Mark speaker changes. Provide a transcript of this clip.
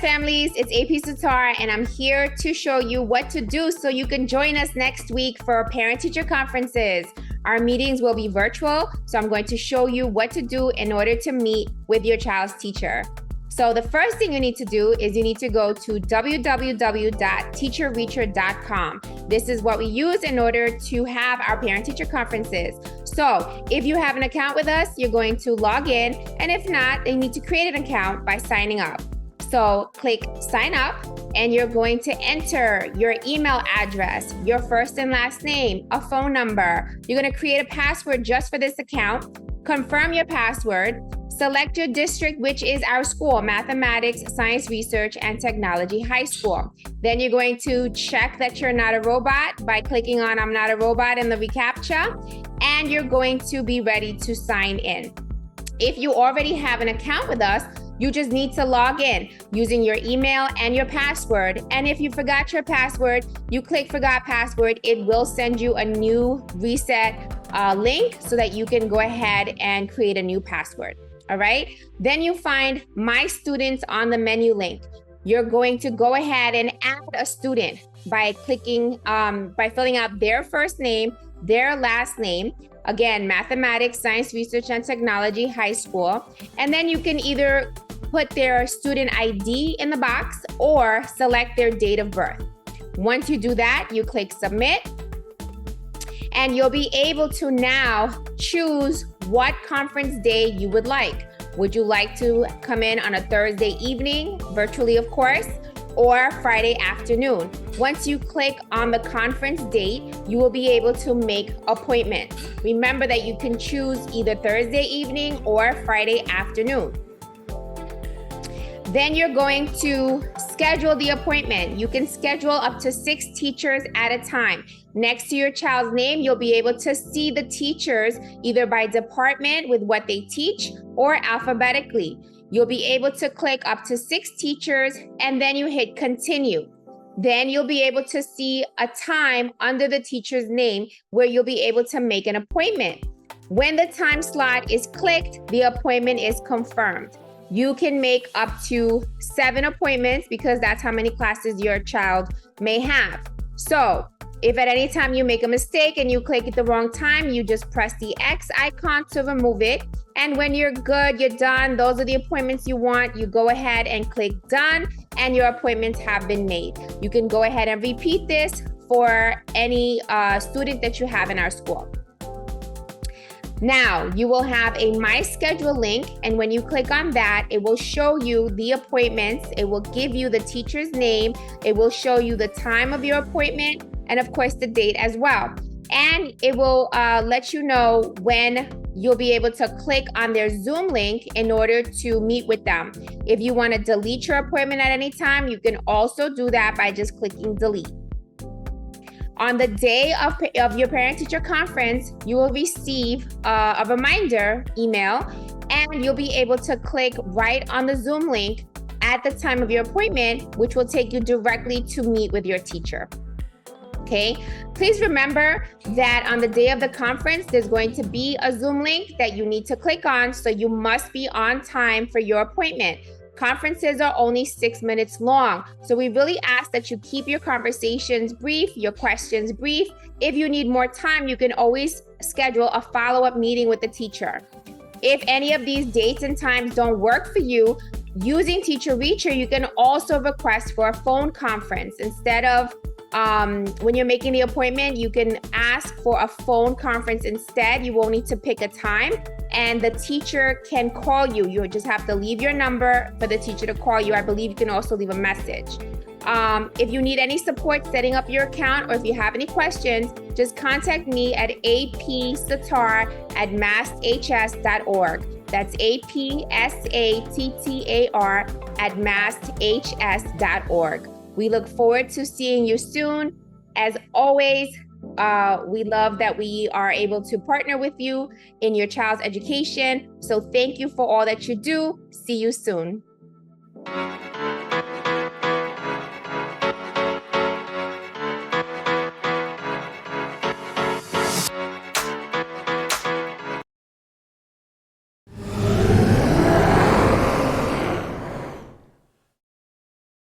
Speaker 1: families, it's AP Satar, and I'm here to show you what to do so you can join us next week for parent-teacher conferences. Our meetings will be virtual, so I'm going to show you what to do in order to meet with your child's teacher. So the first thing you need to do is you need to go to www.teacherreacher.com. This is what we use in order to have our parent-teacher conferences. So if you have an account with us, you're going to log in, and if not, you need to create an account by signing up. So click sign up, and you're going to enter your email address, your first and last name, a phone number. You're going to create a password just for this account, confirm your password, select your district, which is our school, Mathematics, Science Research, and Technology High School. Then you're going to check that you're not a robot by clicking on I'm not a robot in the reCAPTCHA, and you're going to be ready to sign in. If you already have an account with us, you just need to log in using your email and your password. And if you forgot your password, you click forgot password. It will send you a new reset link so that you can go ahead and create a new password. All right. Then you find My Students on the menu link. You're going to go ahead and add a student by clicking, by filling out their first name, their last name. Again, Mathematics, Science Research, and Technology High School. And then you can either put their student ID in the box or select their date of birth. Once you do that, you click submit, and you'll be able to now choose what conference day you would like. Would you like to come in on a Thursday evening, virtually of course, or Friday afternoon? Once you click on the conference date, you will be able to make appointments. Remember that you can choose either Thursday evening or Friday afternoon. Then you're going to schedule the appointment. You can schedule up to 6 teachers at a time. Next to your child's name, you'll be able to see the teachers either by department with what they teach or alphabetically. You'll be able to click up to 6 teachers, and then you hit continue. Then you'll be able to see a time under the teacher's name where you'll be able to make an appointment. When the time slot is clicked, the appointment is confirmed. You can make up to 7 appointments because that's how many classes your child may have. So if at any time you make a mistake and you click at the wrong time, you just press the X icon to remove it. And when you're good, you're done, those are the appointments you want, you go ahead and click done, and your appointments have been made. You can go ahead and repeat this for any student that you have in our school. Now, you will have a My Schedule link, and when you click on that, it will show you the appointments. It will give you the teacher's name. It will show you the time of your appointment, and of course, the date as well. And it will let you know when you'll be able to click on their Zoom link in order to meet with them. If you want to delete your appointment at any time, you can also do that by just clicking delete. On the day of your parent-teacher conference, you will receive a reminder email, and you'll be able to click right on the Zoom link at the time of your appointment, which will take you directly to meet with your teacher. Okay, please remember that on the day of the conference, there's going to be a Zoom link that you need to click on, so you must be on time for your appointment. Conferences are only 6 minutes long, so we really ask that you keep your conversations brief, your questions brief. If you need more time, you can always schedule a follow-up meeting with the teacher. If any of these dates and times don't work for you, using Teacher Reacher, you can also request for a phone conference. Instead of when you're making the appointment, you can ask for a phone conference instead. You won't need to pick a time, and the teacher can call you. You just have to leave your number for the teacher to call you. I believe you can also leave a message. If you need any support setting up your account, or if you have any questions, just contact me at apsatar@masths.org. That's apsatar@masths.org. We look forward to seeing you soon. As always, we love that we are able to partner with you in your child's education. So thank you for all that you do. See you soon.